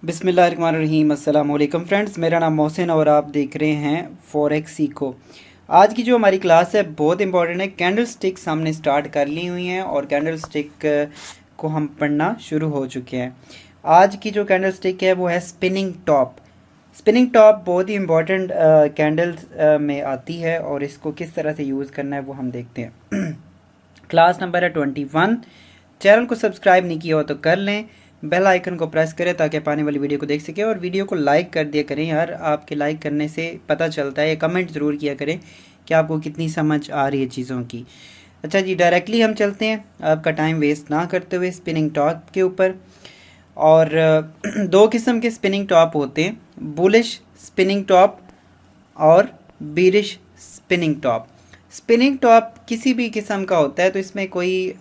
बिस्मिल्लाहिर्रहमानिर्रहीम। अस्सलाम वालेकुम फ्रेंड्स, मेरा नाम मोहसिन और आप देख रहे हैं फॉरेक्स सीखो। आज की जो हमारी क्लास है बहुत इंपॉर्टेंट है। कैंडल स्टिक्स हमने स्टार्ट कर ली हुई हैं और कैंडल स्टिक को हम पढ़ना शुरू हो चुके हैं। आज की जो कैंडल स्टिक है वो है स्पिनिंग टॉप। स्पिनिंग टॉप बहुत ही इंपॉर्टेंट कैंडल्स में आती है और इसको किस तरह से यूज़ करना है वो हम देखते हैं। क्लास नंबर है 21। चैनल को सब्सक्राइब नहीं किया हो तो कर लें, बेल आइकन को प्रेस करें ताकि आप आने वाली वीडियो को देख सकें, और वीडियो को लाइक कर दिया करें यार। आपके लाइक करने से पता चलता है, कमेंट ज़रूर किया करें कि आपको कितनी समझ आ रही है चीज़ों की। अच्छा जी, डायरेक्टली हम चलते हैं आपका टाइम वेस्ट ना करते हुए स्पिनिंग टॉप के ऊपर। और दो किस्म के स्पिनिंग टॉप होते हैं, बुलिश स्पिनिंग टॉप और bearish spinning top. Spinning top किसी भी किस्म का होता है तो इसमें कोई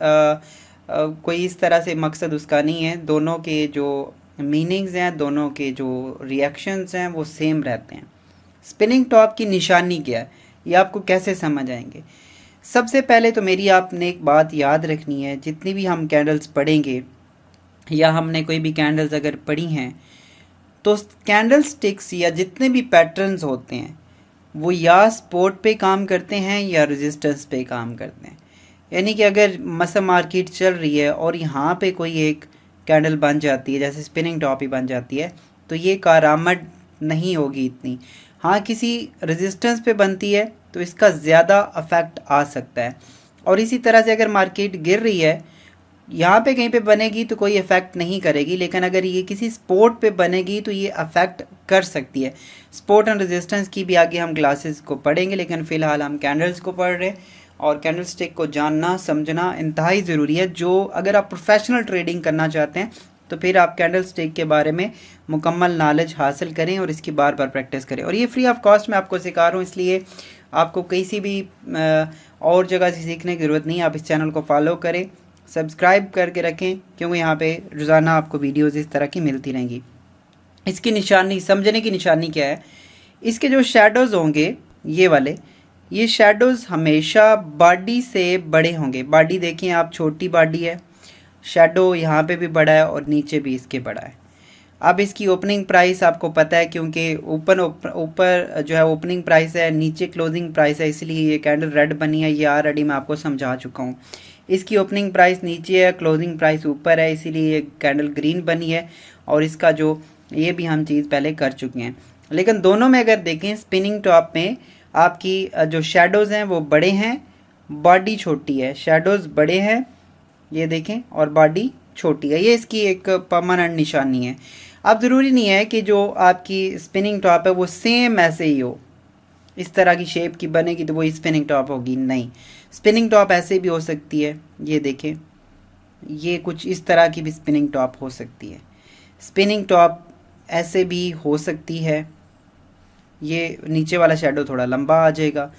इस तरह से मकसद उसका नहीं है। दोनों के जो मीनिंग्स हैं, दोनों के जो रिएक्शंस हैं वो सेम रहते हैं। स्पिनिंग टॉप की निशानी क्या है ये आपको कैसे समझ आएंगे। सबसे पहले तो मेरी आपने एक बात याद रखनी है, जितनी भी हम कैंडल्स पढ़ेंगे या हमने कोई भी कैंडल्स अगर पढ़ी हैं तो कैंडल स्टिक्स या जितने भी पैटर्न्स होते हैं वो या सपोर्ट पे काम करते हैं या रेजिस्टेंस पे काम करते हैं। यानी कि अगर मसा मार्केट चल रही है और यहाँ पे कोई एक कैंडल बन जाती है, जैसे स्पिनिंग टॉप ही बन जाती है, तो ये कारामद नहीं होगी इतनी। हाँ, किसी रेजिस्टेंस पे बनती है तो इसका ज़्यादा अफेक्ट आ सकता है। और इसी तरह से अगर मार्केट गिर रही है, यहाँ पे कहीं पे बनेगी तो कोई इफ़ेक्ट नहीं करेगी, लेकिन अगर ये किसी स्पोर्ट पे बनेगी तो ये अफेक्ट कर सकती है। सपोर्ट एंड रेजिस्टेंस की भी आगे हम क्लासेस को पढ़ेंगे, लेकिन फ़िलहाल हम कैंडल्स को पढ़ रहे हैं। और कैंडल स्टिक को जानना समझना इंतहाई ज़रूरी है। जो अगर आप प्रोफेशनल ट्रेडिंग करना चाहते हैं तो फिर आप कैंडल स्टिक के बारे में मुकम्मल नॉलेज हासिल करें और इसकी बार बार प्रैक्टिस करें। और ये फ्री ऑफ कॉस्ट मैं आपको सिखा रहा हूँ, इसलिए आपको किसी भी और जगह से सीखने की ज़रूरत नहीं है। आप इस चैनल को फॉलो करें, सब्सक्राइब करके रखें, क्योंकि यहाँ पे रोज़ाना आपको वीडियोस इस तरह की मिलती रहेंगी। इसकी निशानी, समझने की निशानी क्या है, इसके जो शेडोज़ होंगे ये वाले, ये शेडोज़ हमेशा बॉडी से बड़े होंगे। बॉडी देखें आप, छोटी बॉडी है, शेडो यहाँ पे भी बड़ा है और नीचे भी इसके बड़ा है। अब इसकी ओपनिंग प्राइस आपको पता है, क्योंकि ऊपर जो है ओपनिंग प्राइस है, नीचे क्लोजिंग प्राइस है, इसलिए ये कैंडल रेड बनी है। ये ऑलरेडी मैं आपको समझा चुका हूँ। इसकी ओपनिंग प्राइस नीचे है, क्लोजिंग प्राइस ऊपर है, इसीलिए ये कैंडल ग्रीन बनी है। और इसका जो ये भी हम चीज़ पहले कर चुके हैं। लेकिन दोनों में अगर देखें, स्पिनिंग टॉप में आपकी जो शेडोज़ हैं वो बड़े हैं, बॉडी छोटी है। शेडोज़ बड़े हैं ये देखें और बॉडी छोटी है। ये इसकी एक परमानेंट निशानी है। अब ज़रूरी नहीं है कि जो आपकी स्पिनिंग टॉप है वो सेम ऐसे ही हो, इस तरह की शेप की बनेगी तो वो स्पिनिंग टॉप होगी, नहीं। स्पिनिंग टॉप ऐसे भी हो सकती है, ये देखें, ये कुछ इस तरह की भी स्पिनिंग टॉप हो सकती है। स्पिनिंग टॉप ऐसे भी हो सकती है, ये नीचे वाला शेडो थोड़ा लंबा आ जाएगा,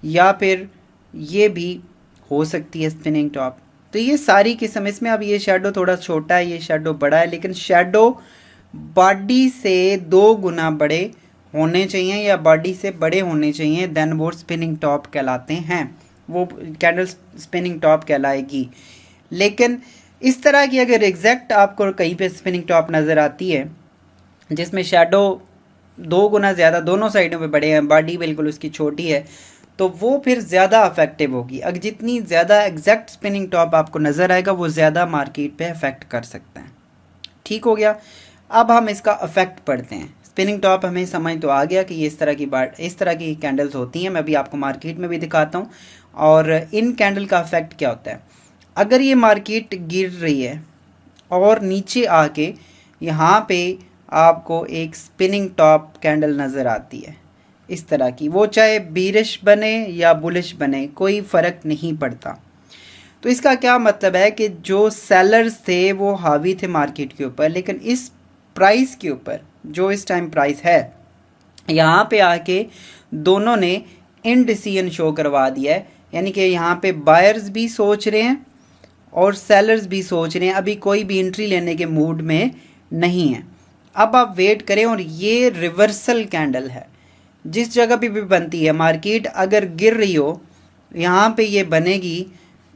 या फिर ये भी हो सकती है स्पिनिंग टॉप। तो ये सारी किस्म, इसमें अब ये शेडो थोड़ा छोटा है, ये शेडो बड़ा है, लेकिन शेडो बॉडी से 2 गुना बड़े होने चाहिए या बॉडी से बड़े होने चाहिए, देन वो स्पिनिंग टॉप कहलाते हैं, वो कैंडल स्पिनिंग टॉप कहलाएगी। लेकिन इस तरह की अगर एग्जैक्ट आपको कहीं पे स्पिनिंग टॉप नज़र आती है जिसमें शेडो 2 गुना ज़्यादा दोनों साइडों पे बड़े हैं, बॉडी बिल्कुल उसकी छोटी है, तो वो फिर ज़्यादा अफेक्टिव होगी। अगर जितनी ज़्यादा एग्जैक्ट स्पिनिंग टॉप आपको नज़र आएगा वो ज़्यादा मार्केट पे अफेक्ट कर सकता है। ठीक हो गया। अब हम इसका अफेक्ट पढ़ते हैं। स्पिनिंग टॉप हमें समझ तो आ गया कि ये इस तरह की कैंडल्स होती हैं। मैं भी आपको मार्केट में भी दिखाता हूँ और इन कैंडल का अफेक्ट क्या होता है। अगर ये मार्केट गिर रही है और नीचे आके यहाँ पे आपको एक स्पिनिंग टॉप कैंडल नज़र आती है इस तरह की, वो चाहे बीरिश बने या बुलिश बने कोई फ़र्क नहीं पड़ता। तो इसका क्या मतलब है कि जो सेलर्स थे वो हावी थे मार्केट के ऊपर, लेकिन इस प्राइस के ऊपर जो इस टाइम प्राइस है, यहाँ पे आके दोनों ने इनडिसीजन शो करवा दिया है। यानी कि यहाँ पे बायर्स भी सोच रहे हैं और सेलर्स भी सोच रहे हैं, अभी कोई भी एंट्री लेने के मूड में नहीं है। अब आप वेट करें। और ये रिवर्सल कैंडल है, जिस जगह पे भी बनती है मार्केट अगर गिर रही हो यहाँ पे ये बनेगी,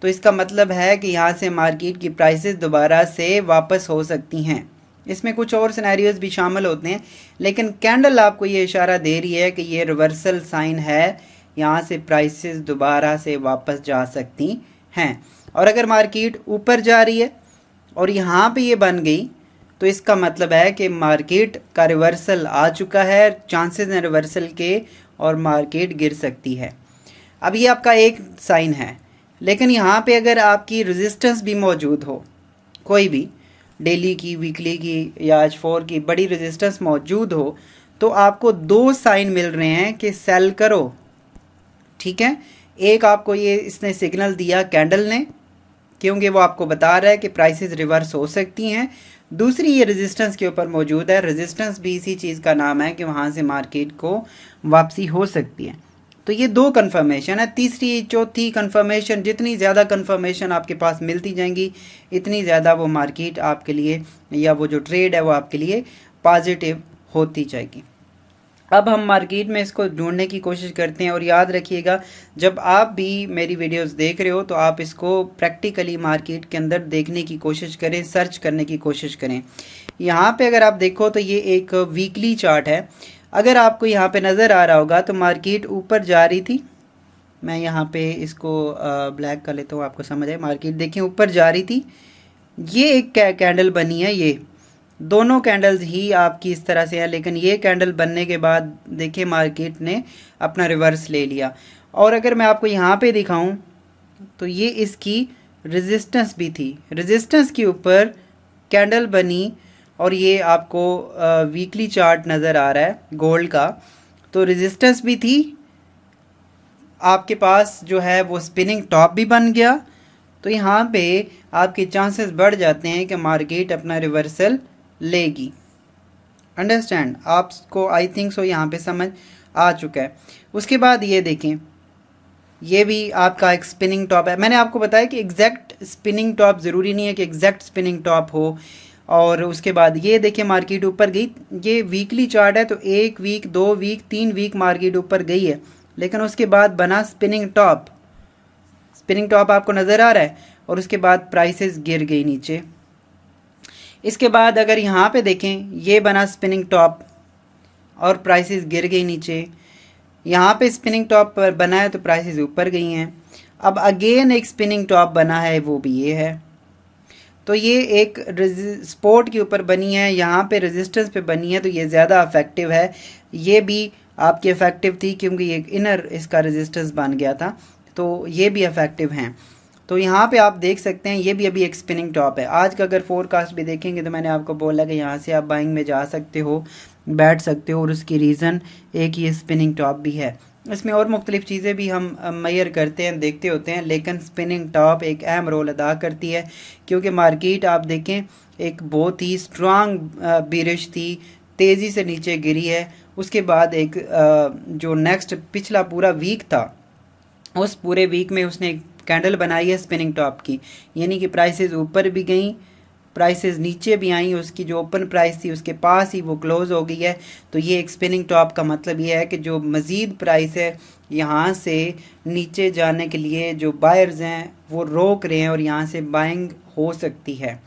तो इसका मतलब है कि यहाँ से मार्केट की प्राइसेस दोबारा से वापस हो सकती हैं। इसमें कुछ और सिनेरियोज भी शामिल होते हैं, लेकिन कैंडल आपको ये इशारा दे रही है कि ये रिवर्सल साइन है, यहाँ से प्राइसेस दोबारा से वापस जा सकती हैं। और अगर मार्केट ऊपर जा रही है और यहाँ पे ये बन गई तो इसका मतलब है कि मार्केट का रिवर्सल आ चुका है, चांसेस हैं रिवर्सल के, और मार्केट गिर सकती है। अब ये आपका एक साइन है, लेकिन यहाँ पे अगर आपकी रेजिस्टेंस भी मौजूद हो, कोई भी डेली की, वीकली की या H4 की बड़ी रेजिस्टेंस मौजूद हो, तो आपको दो साइन मिल रहे हैं कि सेल करो। ठीक है, एक आपको ये इसने सिग्नल दिया कैंडल ने, क्योंकि वो आपको बता रहा है कि प्राइसेस रिवर्स हो सकती हैं। दूसरी ये रेजिस्टेंस के ऊपर मौजूद है, रेजिस्टेंस भी इसी चीज़ का नाम है कि वहाँ से मार्केट को वापसी हो सकती है। तो ये दो कंफर्मेशन है। तीसरी चौथी कंफर्मेशन, जितनी ज़्यादा कंफर्मेशन आपके पास मिलती जाएंगी इतनी ज़्यादा वो मार्केट आपके लिए या वो जो ट्रेड है वो आपके लिए पॉजिटिव होती जाएगी। अब हम मार्केट में इसको ढूंढने की कोशिश करते हैं, और याद रखिएगा जब आप भी मेरी वीडियोस देख रहे हो तो आप इसको प्रैक्टिकली मार्केट के अंदर देखने की कोशिश करें, सर्च करने की कोशिश करें। यहाँ पे अगर आप देखो तो ये एक वीकली चार्ट है। अगर आपको यहाँ पे नज़र आ रहा होगा तो मार्केट ऊपर जा रही थी, मैं यहाँ पे इसको ब्लैक कर लेता हूँ आपको समझ आए। मार्केट देखिए ऊपर जा रही थी, ये एक कैंडल बनी है, ये दोनों कैंडल्स ही आपकी इस तरह से है, लेकिन ये कैंडल बनने के बाद देखिए मार्केट ने अपना रिवर्स ले लिया। और अगर मैं आपको यहाँ पे दिखाऊं तो ये इसकी रेजिस्टेंस भी थी, रेजिस्टेंस के ऊपर कैंडल बनी, और ये आपको वीकली चार्ट नज़र आ रहा है गोल्ड का, तो रेजिस्टेंस भी थी, आपके पास जो है वो स्पिनिंग टॉप भी बन गया। तो यहाँ पे आपके चांसेस बढ़ जाते हैं कि मार्केट अपना रिवर्सल लेगी। अंडरस्टैंड आपको, आई थिंक सो यहाँ पे समझ आ चुका है। उसके बाद ये देखें, ये भी आपका एक स्पिनिंग टॉप है। मैंने आपको बताया कि एग्जैक्ट स्पिनिंग टॉप ज़रूरी नहीं है कि एग्जैक्ट स्पिनिंग टॉप हो। और उसके बाद ये देखिए मार्केट ऊपर गई, ये वीकली चार्ट है, तो 1 वीक 2 वीक 3 वीक मार्केट ऊपर गई है, लेकिन उसके बाद बना स्पिनिंग टॉप। स्पिनिंग टॉप आपको नज़र आ रहा है, और उसके बाद प्राइसेस गिर गई नीचे। इसके बाद अगर यहाँ पे देखें, ये बना स्पिनिंग टॉप और प्राइसेस गिर गई नीचे। यहाँ पे स्पिनिंग टॉप पर बना है तो प्राइसेस ऊपर गई हैं। अब अगेन एक स्पिनिंग टॉप बना है, वो भी ये है। तो ये एक सपोर्ट के ऊपर बनी है, यहाँ पे रेजिस्टेंस पे बनी है, तो ये ज़्यादा इफेक्टिव है। ये भी आपकी इफेक्टिव थी क्योंकि ये इनर इसका रेजिस्टेंस बन गया था, तो ये भी इफेक्टिव हैं। तो यहाँ पे आप देख सकते हैं ये भी अभी एक स्पिनिंग टॉप है। आज का अगर फोरकास्ट भी देखेंगे तो मैंने आपको बोला कि यहाँ से आप बाइंग में जा सकते हो, बैठ सकते हो, और उसकी रीज़न एक ये स्पिनिंग टॉप भी है। इसमें और मुख्तलिफ चीज़ें भी हम मेजर करते हैं, देखते होते हैं, लेकिन स्पिनिंग टॉप एक अहम रोल अदा करती है, क्योंकि मार्केट आप देखें एक बहुत ही स्ट्रांग बेरिश थी, तेज़ी से नीचे गिरी है। उसके बाद एक जो नेक्स्ट पिछला पूरा वीक था, उस पूरे वीक में उसने एक कैंडल बनाई है स्पिनिंग टॉप की, यानी कि प्राइसेस ऊपर भी गई, प्राइसेस नीचे भी आई, उसकी जो ओपन प्राइस थी उसके पास ही वो क्लोज हो गई है। तो ये एक स्पिनिंग टॉप का मतलब ये है कि जो मज़ीद प्राइस है यहाँ से नीचे जाने के लिए जो बायर्स हैं वो रोक रहे हैं, और यहाँ से बाइंग हो सकती है।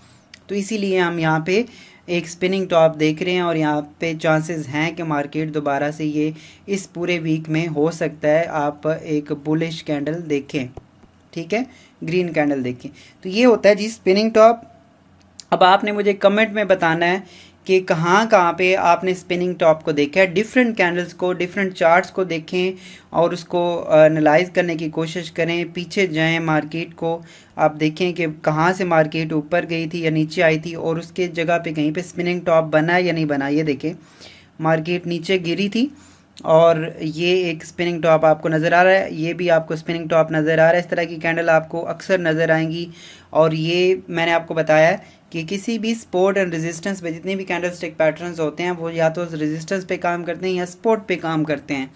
तो इसीलिए हम यहाँ पे एक स्पिनिंग टॉप देख रहे हैं, और यहाँ पे चांसेस हैं कि मार्केट दोबारा से ये इस पूरे वीक में हो सकता है आप एक बुलिश कैंडल देखें। ठीक है, ग्रीन कैंडल देखें। तो ये होता है जी स्पिनिंग टॉप। अब आपने मुझे कमेंट में बताना है कि कहाँ कहाँ पे आपने स्पिनिंग टॉप को देखा है। डिफरेंट कैंडल्स को, डिफरेंट चार्ट्स को देखें और उसको एनालाइज करने की कोशिश करें। पीछे जाएं मार्केट को, आप देखें कि कहाँ से मार्केट ऊपर गई थी या नीचे आई थी, और उसके जगह पे कहीं पे स्पिनिंग टॉप बना है या नहीं बना। ये देखें मार्केट नीचे गिरी थी और ये एक स्पिनिंग टॉप आपको नज़र आ रहा है, ये भी आपको स्पिनिंग टॉप नज़र आ रहा है। इस तरह की कैंडल आपको अक्सर नज़र आएंगी। और ये मैंने आपको बताया कि किसी भी सपोर्ट एंड रेजिस्टेंस पे जितने भी कैंडल स्टिक पैटर्न्स होते हैं वो या तो रेजिस्टेंस पे काम करते हैं या सपोर्ट पे काम करते हैं।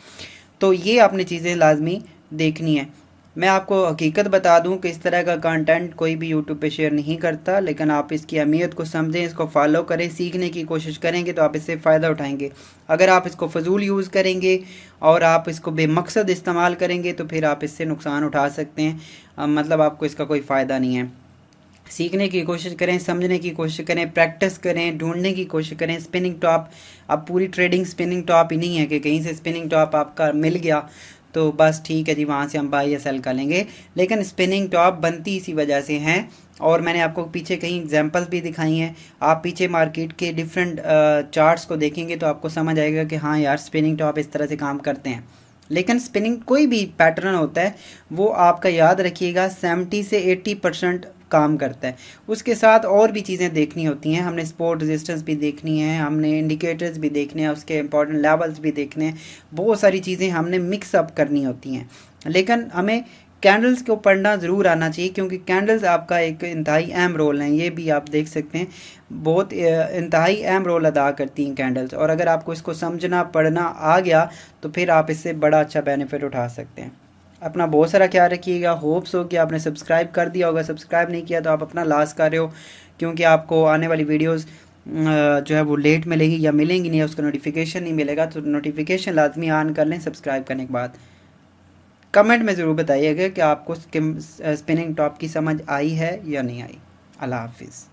तो ये आपने चीज़ें लाजमी देखनी है। मैं आपको हकीकत बता दूं कि इस तरह का कंटेंट कोई भी यूट्यूब पे शेयर नहीं करता, लेकिन आप इसकी अहमियत को समझें, इसको फॉलो करें, सीखने की कोशिश करेंगे तो आप इससे फ़ायदा उठाएंगे। अगर आप इसको फजूल यूज़ करेंगे और आप इसको बेमकसद इस्तेमाल करेंगे तो फिर आप इससे नुकसान उठा सकते हैं, मतलब आपको इसका कोई फ़ायदा नहीं है। सीखने की कोशिश करें, समझने की कोशिश करें, प्रैक्टिस करें, ढूंढने की कोशिश करें। स्पिनिंग टॉप, अब पूरी ट्रेडिंग स्पिनिंग टॉप ही नहीं है कि कहीं से स्पिनिंग टॉप आपका मिल गया तो बस ठीक है जी वहाँ से हम बाई या सेल कर लेंगे, लेकिन स्पिनिंग टॉप बनती इसी वजह से हैं। और मैंने आपको पीछे कई एग्जांपल्स भी दिखाई हैं। आप पीछे मार्केट के डिफरेंट चार्ट्स को देखेंगे तो आपको समझ आएगा कि हाँ यार स्पिनिंग टॉप इस तरह से काम करते हैं। लेकिन स्पिनिंग कोई भी पैटर्न होता है वो आपका याद रखिएगा 70 से 80% काम करता है। उसके साथ और भी चीज़ें देखनी होती हैं, हमने सपोर्ट रेजिस्टेंस भी देखनी है, हमने इंडिकेटर्स भी देखने हैं, उसके इंपॉर्टेंट लेवल्स भी देखने हैं, बहुत सारी चीज़ें हमने मिक्सअप करनी होती हैं। लेकिन हमें कैंडल्स को पढ़ना ज़रूर आना चाहिए क्योंकि कैंडल्स आपका एक इंतहाई अहम रोल है, ये भी आप देख सकते हैं, बहुत इंतहाई अहम रोल अदा करती हैं कैंडल्स। और अगर आपको इसको समझना पढ़ना आ गया तो फिर आप इससे बड़ा अच्छा बेनिफिट उठा सकते हैं। अपना बहुत सारा ख्याल रखिएगा। होप्स हो कि आपने सब्सक्राइब कर दिया होगा, सब्सक्राइब नहीं किया तो आप अपना लास्ट कर रहे हो क्योंकि आपको आने वाली वीडियोस जो है वो लेट मिलेगी या मिलेंगी नहीं, उसका नोटिफिकेशन नहीं मिलेगा। तो नोटिफिकेशन लाजमी ऑन कर लें सब्सक्राइब करने के बाद। कमेंट में ज़रूर बताइएगा कि आपको स्पिनिंग टॉप की समझ आई है या नहीं आई। अल्लाह हाफिज़।